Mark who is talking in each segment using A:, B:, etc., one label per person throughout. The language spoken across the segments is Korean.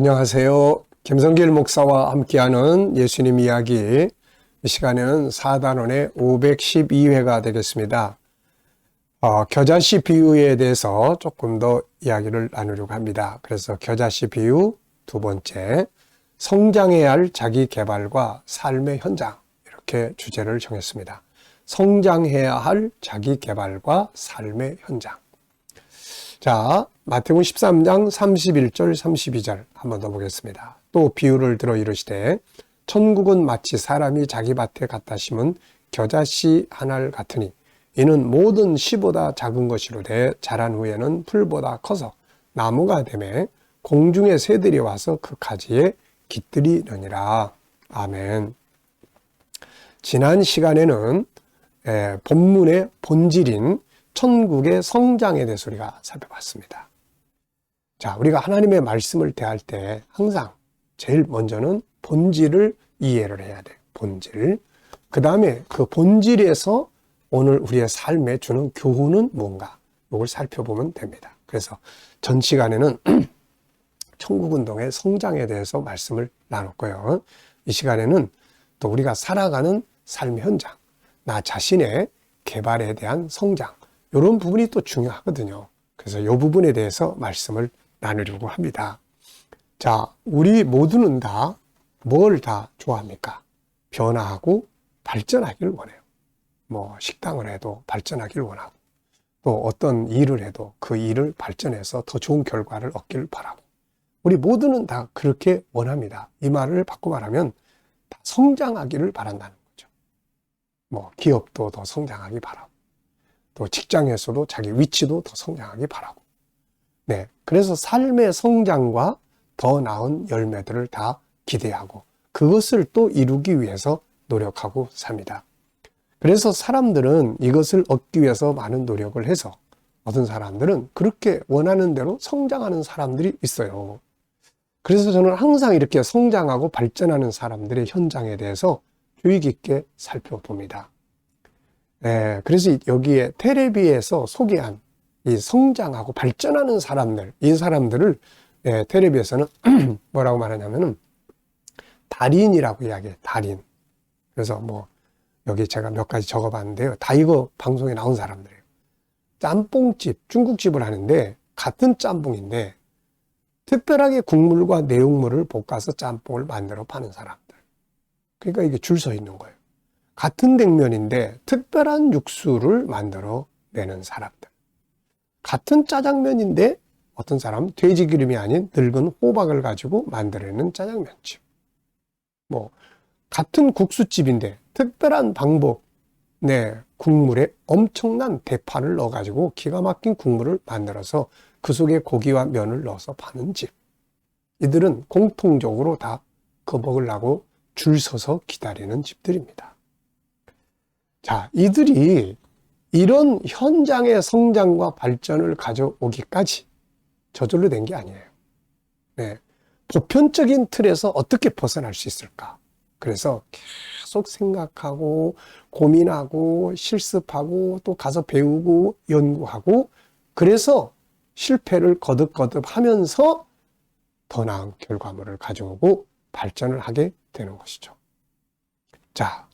A: 안녕하세요. 김성길 목사와 함께하는 예수님 이야기. 이 시간에는 4단원의 512회가 되겠습니다. 겨자씨 비유에 대해서 조금 더 이야기를 나누려고 합니다. 그래서 겨자씨 비유 두 번째, 성장해야 할 자기 개발과 삶의 현장, 이렇게 주제를 정했습니다. 성장해야 할 자기 개발과 삶의 현장. 자, 마태복음 13장 31절 32절 한번 더 보겠습니다. 또 비유를 들어 이르시되 천국은 마치 사람이 자기 밭에 갖다 심은 겨자씨 한 알 같으니 이는 모든 씨보다 작은 것이로되 자란 후에는 풀보다 커서 나무가 되매 공중의 새들이 와서 그 가지에 깃들이느니라. 아멘. 지난 시간에는 본문의 본질인 천국의 성장에 대해서 우리가 살펴봤습니다. 자, 우리가 하나님의 말씀을 대할 때 항상 제일 먼저는 본질을 이해를 해야 돼요. 본질. 그 다음에 그 본질에서 오늘 우리의 삶에 주는 교훈은 뭔가, 이걸 살펴보면 됩니다. 그래서 전 시간에는 천국운동의 성장에 대해서 말씀을 나눴고요. 이 시간에는 또 우리가 살아가는 삶의 현장, 나 자신의 개발에 대한 성장, 이런 부분이 또 중요하거든요. 그래서 이 부분에 대해서 말씀을 나누려고 합니다. 자, 우리 모두는 다 뭘 다 좋아합니까? 변화하고 발전하기를 원해요. 뭐 식당을 해도 발전하기를 원하고, 또 어떤 일을 해도 그 일을 발전해서 더 좋은 결과를 얻기를 바라고, 우리 모두는 다 그렇게 원합니다. 이 말을 바꿔 말하면 다 성장하기를 바란다는 거죠. 뭐 기업도 더 성장하기 바라고, 또 직장에서도 자기 위치도 더 성장하기 바라고. 네. 그래서 삶의 성장과 더 나은 열매들을 다 기대하고 그것을 또 이루기 위해서 노력하고 삽니다. 그래서 사람들은 이것을 얻기 위해서 많은 노력을 해서 어떤 사람들은 그렇게 원하는 대로 성장하는 사람들이 있어요. 그래서 저는 항상 이렇게 성장하고 발전하는 사람들의 현장에 대해서 주의 깊게 살펴봅니다. 그래서 여기에 텔레비에서 소개한 이 성장하고 발전하는 사람들, 이 사람들을 텔레비에서는 뭐라고 말하냐면은 달인이라고 이야기해요. 달인. 그래서 뭐 여기 제가 몇 가지 적어봤는데요. 다 이거 방송에 나온 사람들이에요. 짬뽕집, 중국집을 하는데 같은 짬뽕인데 특별하게 국물과 내용물을 볶아서 짬뽕을 만들어 파는 사람들. 그러니까 이게 줄 서 있는 거예요. 같은 냉면인데 특별한 육수를 만들어 내는 사람들. 같은 짜장면인데 어떤 사람은 돼지기름이 아닌 늙은 호박을 가지고 만들어내는 짜장면집. 뭐 같은 국수집인데 특별한 방법, 국물에 엄청난 대파를 넣어가지고 기가 막힌 국물을 만들어서 그 속에 고기와 면을 넣어서 파는 집. 이들은 공통적으로 다 그거 먹으려고 줄 서서 기다리는 집들입니다. 자, 이들이 이런 현장의 성장과 발전을 가져오기까지 저절로 된 게 아니에요. 보편적인 틀에서 어떻게 벗어날 수 있을까? 그래서 계속 생각하고 고민하고 실습하고 또 가서 배우고 연구하고, 그래서 실패를 거듭거듭 하면서 더 나은 결과물을 가져오고 발전을 하게 되는 것이죠. 자,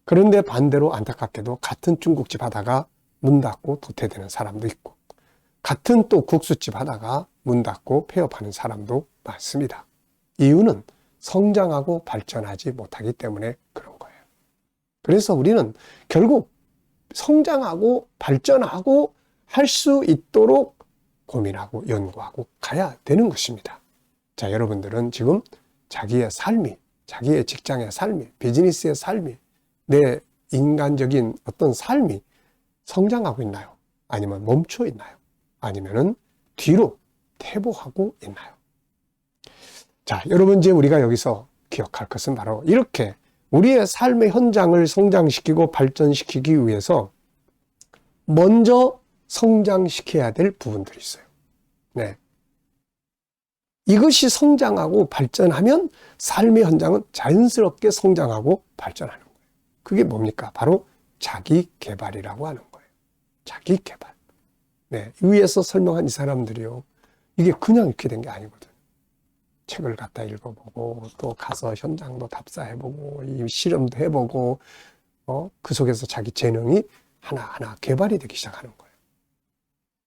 A: 그런데 반대로 안타깝게도 같은 중국집 하다가 문 닫고 도태되는 사람도 있고, 같은 또 국수집 하다가 문 닫고 폐업하는 사람도 많습니다. 이유는 성장하고 발전하지 못하기 때문에 그런 거예요. 그래서 우리는 결국 성장하고 발전하고 할 수 있도록 고민하고 연구하고 가야 되는 것입니다. 자, 여러분들은 지금 자기의 삶이, 자기의 직장의 삶이, 비즈니스의 삶이, 내 인간적인 어떤 삶이 성장하고 있나요? 아니면 멈춰 있나요? 아니면은 뒤로 퇴보하고 있나요? 자, 여러분, 이제 우리가 여기서 기억할 것은 바로 이렇게 우리의 삶의 현장을 성장시키고 발전시키기 위해서 먼저 성장시켜야 될 부분들이 있어요. 이것이 성장하고 발전하면 삶의 현장은 자연스럽게 성장하고 발전하는 거예요. 그게 뭡니까? 바로 자기 개발이라고 하는 거예요. 자기 개발. 위에서 설명한 이 사람들이요, 이게 그냥 이렇게 된 게 아니거든. 책을 갖다 읽어보고 또 가서 현장도 답사해보고 이 실험도 해보고 그 속에서 자기 재능이 하나하나 개발이 되기 시작하는 거예요.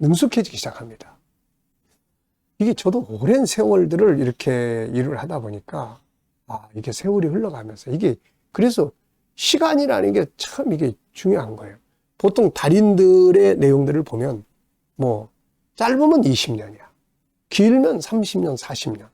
A: 능숙해지기 시작합니다. 이게 저도 오랜 세월들을 이렇게 일을 하다 보니까 이게 세월이 흘러가면서 이게 그래서 시간이라는 게 참 이게 중요한 거예요. 보통 달인들의 내용들을 보면 뭐 짧으면 20년이야. 길면 30년, 40년.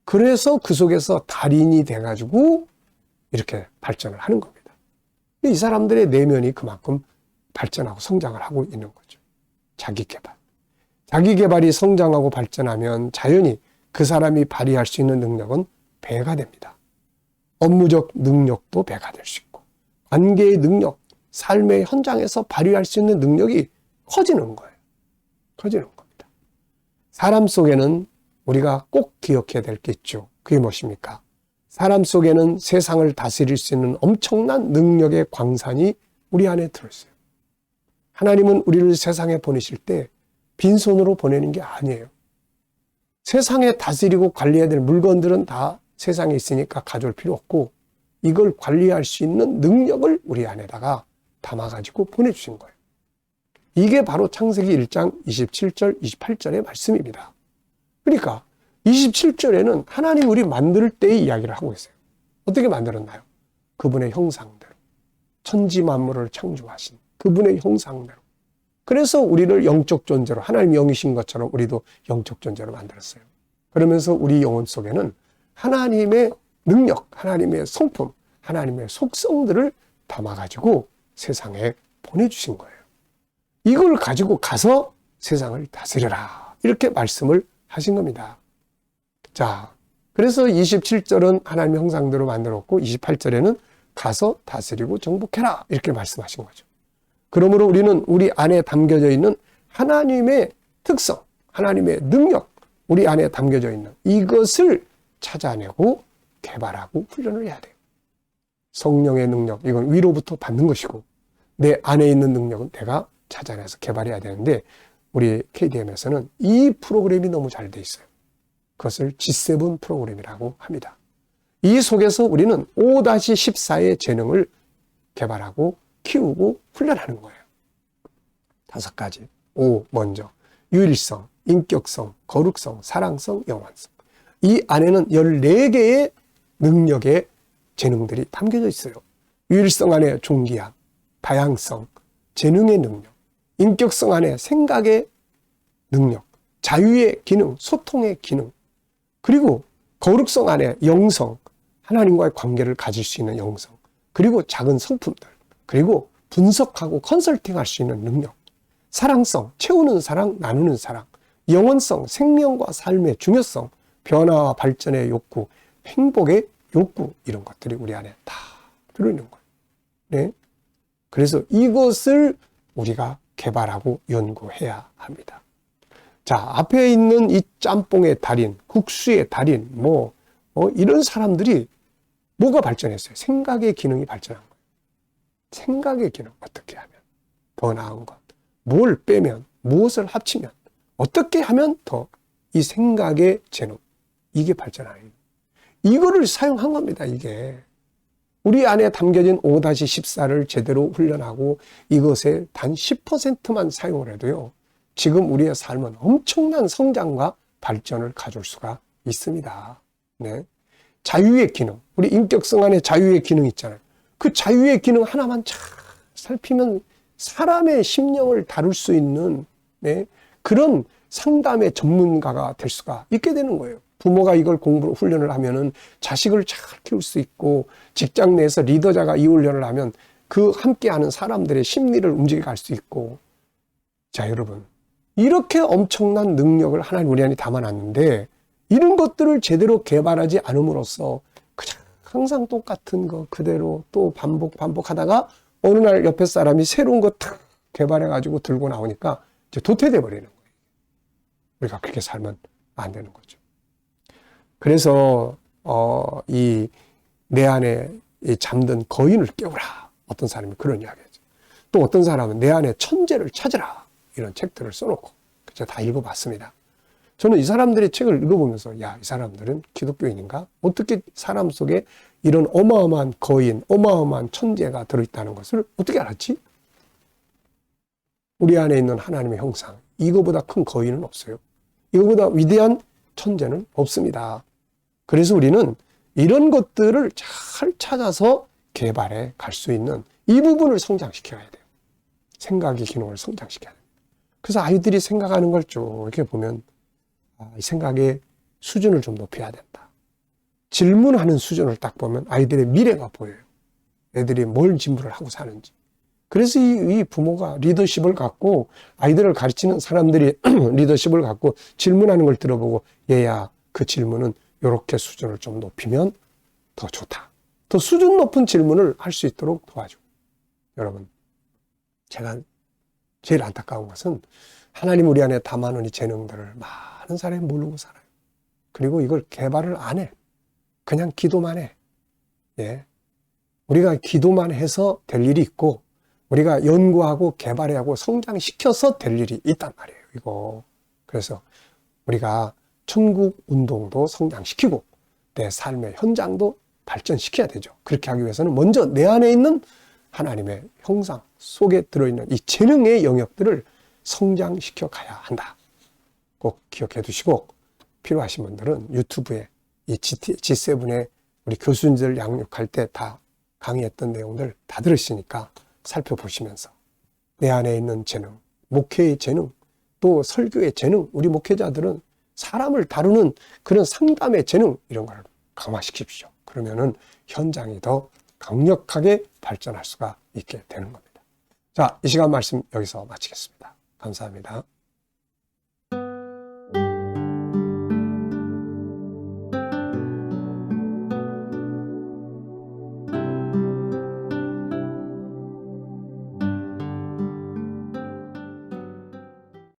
A: 그래서 그 속에서 달인이 돼가지고 이렇게 발전을 하는 겁니다. 이 사람들의 내면이 그만큼 발전하고 성장을 하고 있는 거죠. 자기 개발. 자기 개발이 성장하고 발전하면 자연히 그 사람이 발휘할 수 있는 능력은 배가 됩니다. 업무적 능력도 배가 될 수 있고, 관계의 능력, 삶의 현장에서 발휘할 수 있는 능력이 커지는 거예요. 커지는 겁니다. 사람 속에는 우리가 꼭 기억해야 될 게 있죠. 그게 무엇입니까? 사람 속에는 세상을 다스릴 수 있는 엄청난 능력의 광산이 우리 안에 들어있어요. 하나님은 우리를 세상에 보내실 때 빈손으로 보내는 게 아니에요. 세상에 다스리고 관리해야 될 물건들은 다 세상에 있으니까 가져올 필요 없고 이걸 관리할 수 있는 능력을 우리 안에다가 담아가지고 보내주신 거예요. 이게 바로 창세기 1장 27절, 28절의 말씀입니다. 그러니까 27절에는 하나님 우리 만들 때의 이야기를 하고 있어요. 어떻게 만들었나요? 그분의 형상대로. 천지 만물을 창조하신 그분의 형상대로. 그래서 우리를 영적 존재로, 하나님 영이신 것처럼 우리도 영적 존재로 만들었어요. 그러면서 우리 영혼 속에는 하나님의 능력, 하나님의 성품, 하나님의 속성들을 담아가지고 세상에 보내주신 거예요. 이걸 가지고 가서 세상을 다스려라. 이렇게 말씀을 하신 겁니다. 자, 그래서 27절은 하나님의 형상대로 만들었고 28절에는 가서 다스리고 정복해라. 이렇게 말씀하신 거죠. 그러므로 우리는 우리 안에 담겨져 있는 하나님의 특성, 하나님의 능력, 우리 안에 담겨져 있는 이것을 찾아내고 개발하고 훈련을 해야 돼요. 성령의 능력, 이건 위로부터 받는 것이고 내 안에 있는 능력은 내가 찾아내서 개발해야 되는데 우리 KDM에서는 이 프로그램이 너무 잘 돼 있어요. 그것을 G7 프로그램이라고 합니다. 이 속에서 우리는 5-14의 재능을 개발하고 키우고 훈련하는 거예요. 5가지. 5 먼저 유일성, 인격성, 거룩성, 사랑성, 영원성. 이 안에는 14개의 능력의 재능들이 담겨져 있어요. 유일성 안에 존귀함, 다양성, 재능의 능력, 인격성 안에 생각의 능력, 자유의 기능, 소통의 기능, 그리고 거룩성 안에 영성, 하나님과의 관계를 가질 수 있는 영성, 그리고 작은 성품들, 그리고 분석하고 컨설팅할 수 있는 능력, 사랑성, 채우는 사랑, 나누는 사랑, 영원성, 생명과 삶의 중요성, 변화와 발전의 욕구, 행복의 욕구, 이런 것들이 우리 안에 다 들어있는 거예요. 네? 그래서 이것을 우리가 개발하고 연구해야 합니다. 자, 앞에 있는 이 짬뽕의 달인, 국수의 달인, 이런 사람들이 뭐가 발전했어요? 생각의 기능이 발전한 거예요. 생각의 기능, 어떻게 하면 더 나은 것, 뭘 빼면, 무엇을 합치면, 어떻게 하면 더 이 생각의 재능, 이게 발전하는 거예요. 이거를 사용한 겁니다, 이게. 우리 안에 담겨진 5-14를 제대로 훈련하고 이것에 단 10%만 사용을 해도요, 지금 우리의 삶은 엄청난 성장과 발전을 가져올 수가 있습니다. 네. 자유의 기능, 우리 인격성 안에 자유의 기능 있잖아요. 그 자유의 기능 하나만 잘 살피면 사람의 심령을 다룰 수 있는 그런 상담의 전문가가 될 수가 있게 되는 거예요. 부모가 이걸 공부를 훈련을 하면은 자식을 잘 키울 수 있고, 직장 내에서 리더자가 이 훈련을 하면 그 함께하는 사람들의 심리를 움직여 갈 수 있고. 자, 여러분, 이렇게 엄청난 능력을 하나님 우리 안에 담아놨는데 이런 것들을 제대로 개발하지 않음으로써 그냥 항상 똑같은 거 그대로 또 반복하다가 어느 날 옆에 사람이 새로운 거 탁 개발해가지고 들고 나오니까 이제 도태돼 버리는 거예요. 우리가 그렇게 살면 안 되는 거죠. 그래서 이 내 안에 이 잠든 거인을 깨우라. 어떤 사람이 그런 이야기하죠. 또 어떤 사람은 내 안에 천재를 찾으라. 이런 책들을 써놓고 제가 다 읽어봤습니다. 저는 이 사람들의 책을 읽어보면서 야, 이 사람들은 기독교인인가? 어떻게 사람 속에 이런 어마어마한 거인, 어마어마한 천재가 들어있다는 것을 어떻게 알았지? 우리 안에 있는 하나님의 형상, 이거보다 큰 거인은 없어요. 이거보다 위대한 천재는 없습니다. 그래서 우리는 이런 것들을 잘 찾아서 개발해 갈 수 있는 이 부분을 성장시켜야 돼요. 생각의 기능을 성장시켜야 돼요. 그래서 아이들이 생각하는 걸 쭉 이렇게 보면 이 생각의 수준을 좀 높여야 된다. 질문하는 수준을 딱 보면 아이들의 미래가 보여요. 애들이 뭘 질문을 하고 사는지. 그래서 이 부모가 리더십을 갖고 아이들을 가르치는 사람들이 리더십을 갖고 질문하는 걸 들어보고 얘야 그 질문은 이렇게 수준을 좀 높이면 더 좋다. 더 수준 높은 질문을 할 수 있도록 도와줘. 여러분, 제가 제일 안타까운 것은 하나님 우리 안에 담아놓은 이 재능들을 많은 사람이 모르고 살아요. 그리고 이걸 개발을 안 해. 그냥 기도만 해. 예. 우리가 기도만 해서 될 일이 있고 우리가 연구하고 개발하고 성장시켜서 될 일이 있단 말이에요. 이거. 그래서 우리가 천국 운동도 성장시키고 내 삶의 현장도 발전시켜야 되죠. 그렇게 하기 위해서는 먼저 내 안에 있는 하나님의 형상 속에 들어있는 이 재능의 영역들을 성장시켜 가야 한다. 꼭 기억해 두시고 필요하신 분들은 유튜브에 이 G7의 우리 교수님들 양육할 때 다 강의했던 내용들 다 들으시니까 살펴보시면서 내 안에 있는 재능, 목회의 재능, 또 설교의 재능, 우리 목회자들은 사람을 다루는 그런 상담의 재능 이런 걸 강화시키십시오. 그러면은 현장이 더 강력하게 발전할 수가 있게 되는 겁니다. 자, 이 시간 말씀 여기서 마치겠습니다. 감사합니다.